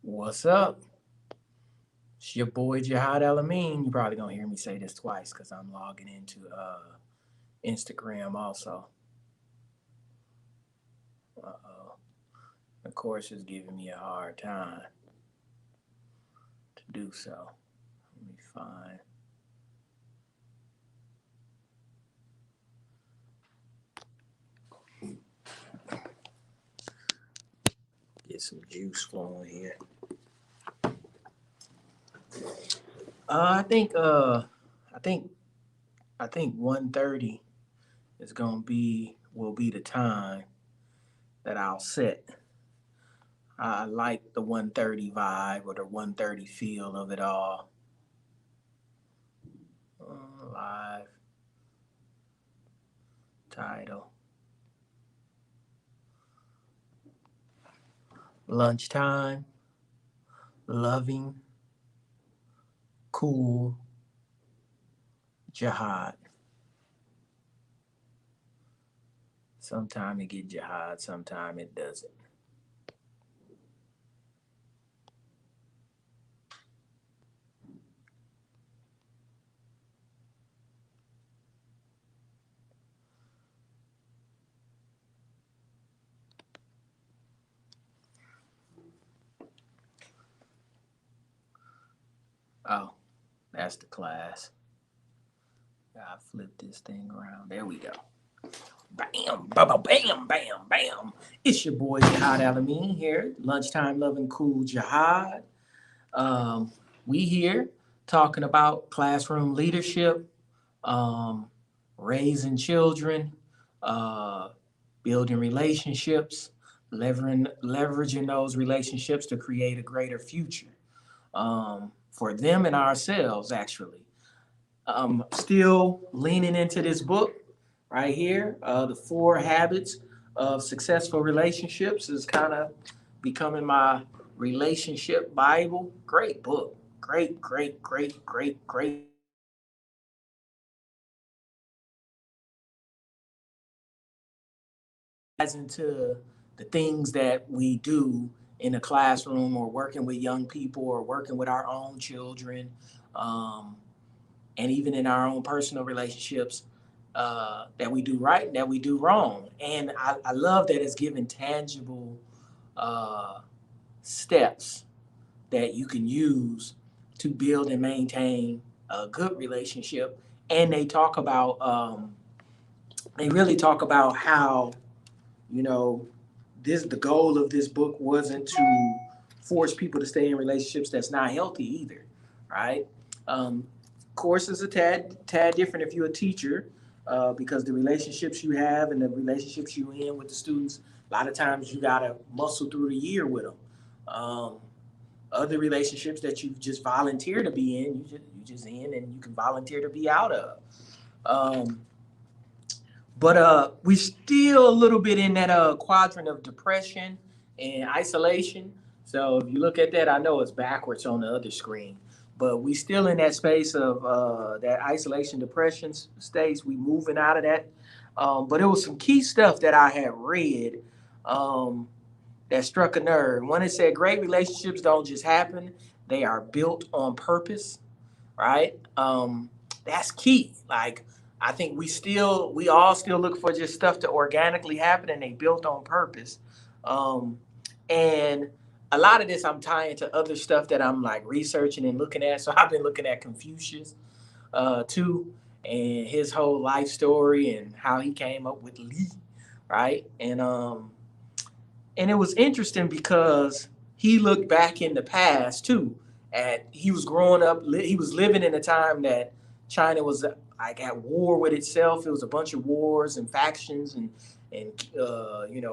What's up? It's your boy JIHAD EL-AMIN. You probably gonna hear me say this twice because I'm logging into Instagram also. Uh-oh. The course is giving me a hard time to do so. Let me find. Get some juice flowing here. I think. I think. I think 1:30 is gonna be will be the time that I'll set. I like the 1:30 vibe or the 1:30 feel of it all. Live title. Lunchtime, loving, cool, jihad. Sometime it get jihad, sometime it doesn't. Oh, that's the class. I flip this thing around. There we go. Bam, bam, bam, bam, bam. It's your boy Jihad EL-AMIN here. Lunchtime loving cool jihad. Um, we here talking about classroom leadership, um, raising children, uh, building relationships, leveraging those relationships to create a greater future for them and ourselves, actually. Still leaning into this book right here. The Four Habits of Successful Relationships is kind of becoming my relationship Bible. Great book. Great, great, great, great, great. Into the things that we do in a classroom or working with young people or working with our own children, um, and even in our own personal relationships, that we do right and that we do wrong. And I love that it's given tangible uh, steps that you can use to build and maintain a good relationship. And they really talk about how, you know, the goal of this book wasn't to force people to stay in relationships that's not healthy either, right? Course is a tad different if you're a teacher, because the relationships you have and the relationships you in with the students, a lot of times you gotta muscle through the year with them. Um, Other relationships that you just volunteer to be in, you just in and you can volunteer to be out of. Um, but we still a little bit in that quadrant of depression and isolation. So if you look at that, I know it's backwards on the other screen, but we still in that space of that isolation depression states. We moving out of that. But it was some key stuff that I had read um, that struck a nerve. One, it said great relationships don't just happen; they are built on purpose, right? That's key. Like I think we all still look for just stuff to organically happen, and they built on purpose. Um, and a lot of this I'm tying to other stuff that I'm like researching and looking at. So I've been looking at Confucius too, and his whole life story and how he came up with Li, right? And it was interesting because he looked back in the past too. At he was growing up, he was living in a time that China was like at war with itself. It was a bunch of wars and factions and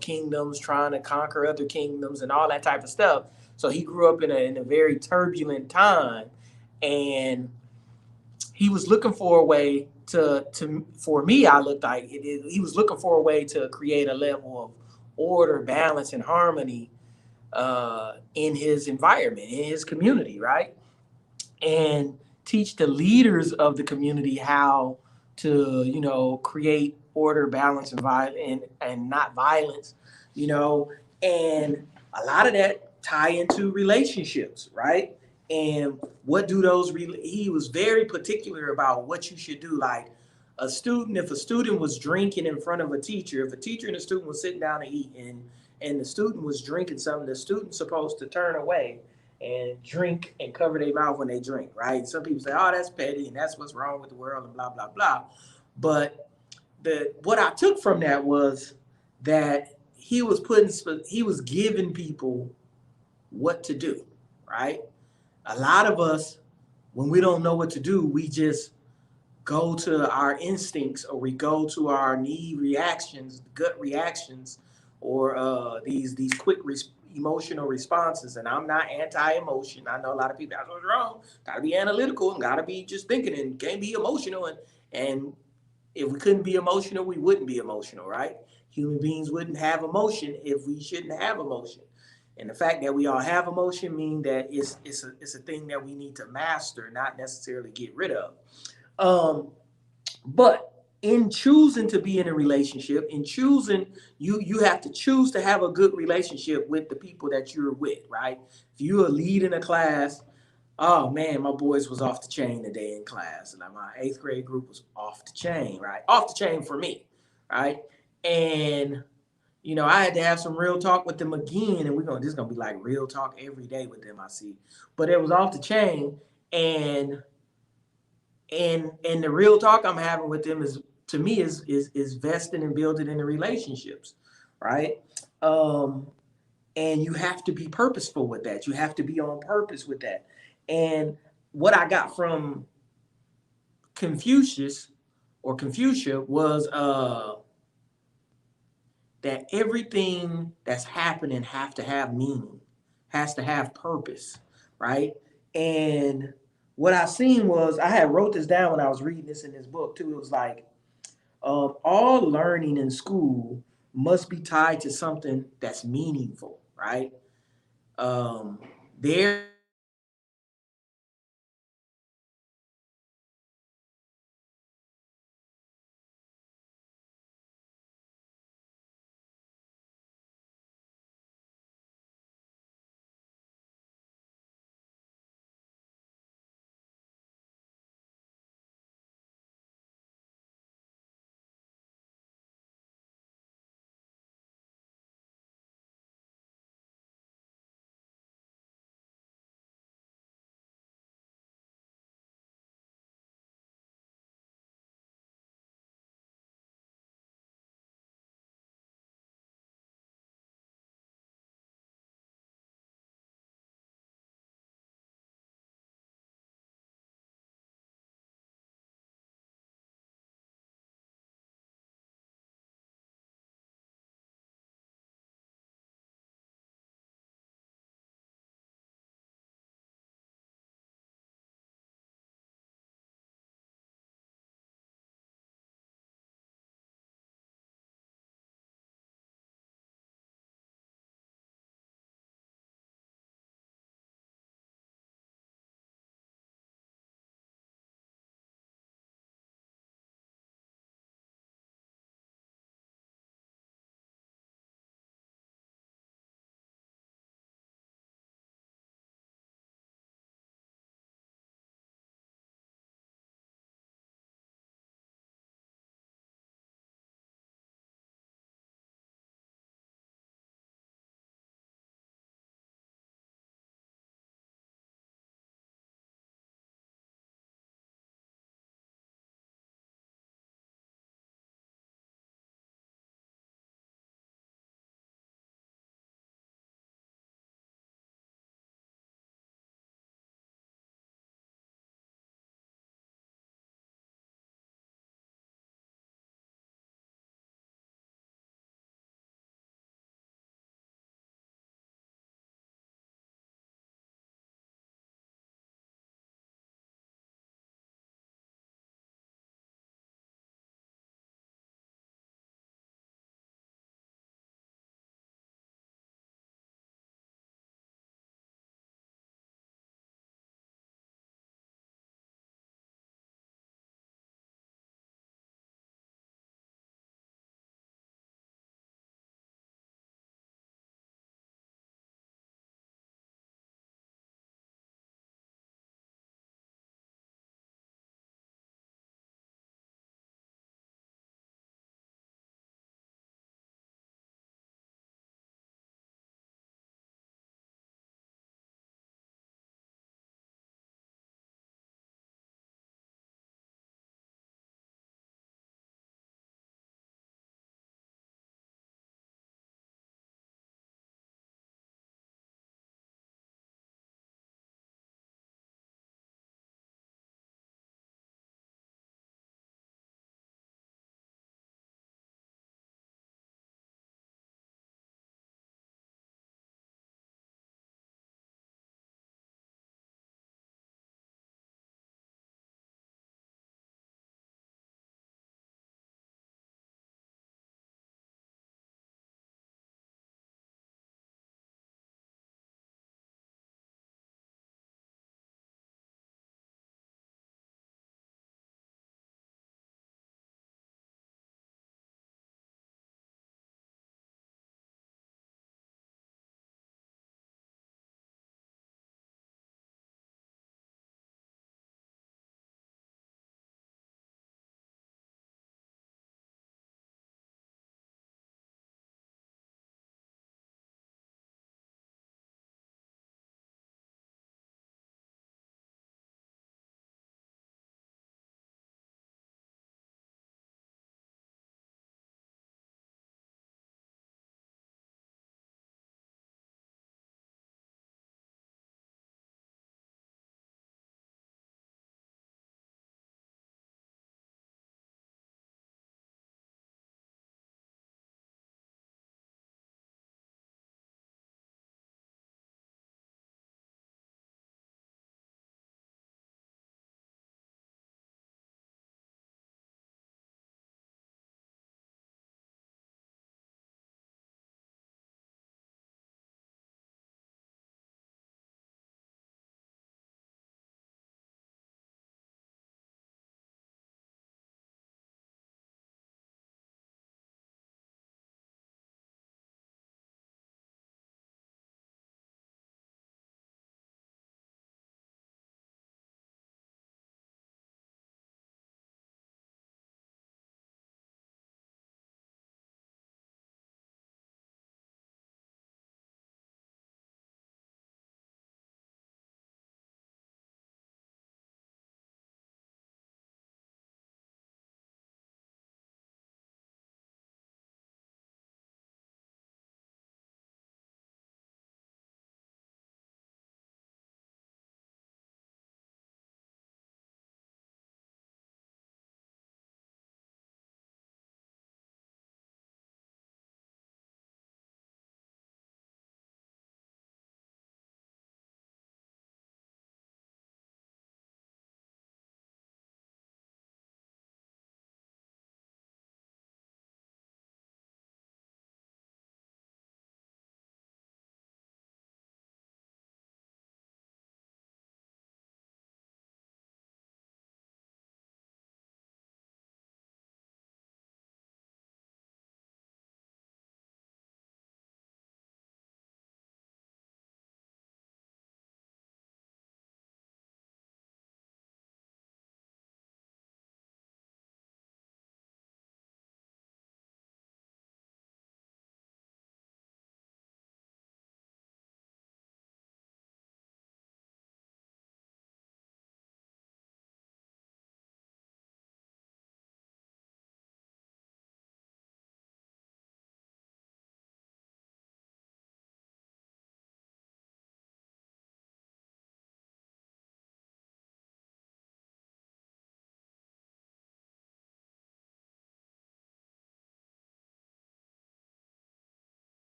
kingdoms trying to conquer other kingdoms and all that type of stuff. So he grew up in a very turbulent time, and he was looking for a way to for me. I looked like he was looking for a way to create a level of order, balance, and harmony in his environment, in his community, right? And teach the leaders of the community how to, create order, balance, and not violence, you know. And a lot of that tie into relationships, right? And what do those, he was very particular about what you should do. Like a student, if a student was drinking in front of a teacher, if a teacher and a student was sitting down to eat and the student was drinking something, the student's supposed to turn away and drink and cover their mouth when they drink, right? Some people say, oh, that's petty and that's what's wrong with the world and blah, blah, blah. But what I took from that was that he was giving people what to do, right? A lot of us, when we don't know what to do, we just go to our instincts or we go to our knee reactions, gut reactions, or these quick emotional responses. And I'm not anti-emotion. I know a lot of people, that's what's wrong. Got to be analytical and got to be just thinking and can't be emotional. And if we couldn't be emotional, we wouldn't be emotional, right? Human beings wouldn't have emotion if we shouldn't have emotion. And the fact that we all have emotion means that it's a thing that we need to master, not necessarily get rid of. Um, but in choosing to be in a relationship, in choosing, you have to choose to have a good relationship with the people that you're with, right? If you're a lead in a class, oh man, my boys was off the chain today in class. Like my eighth grade group was off the chain, right? Off the chain for me, right? And I had to have some real talk with them again, and this is gonna be like real talk every day with them. I see, but it was off the chain, and the real talk I'm having with them is to me is vesting and building in the relationships, right? Um, and you have to be purposeful with that. You have to be on purpose with that. And what I got from Confucius or Confucia was that everything that's happening have to have meaning, has to have purpose, right? And what I seen was I had wrote this down when I was reading this in this book too. It was like all learning in school must be tied to something that's meaningful, right? Um, there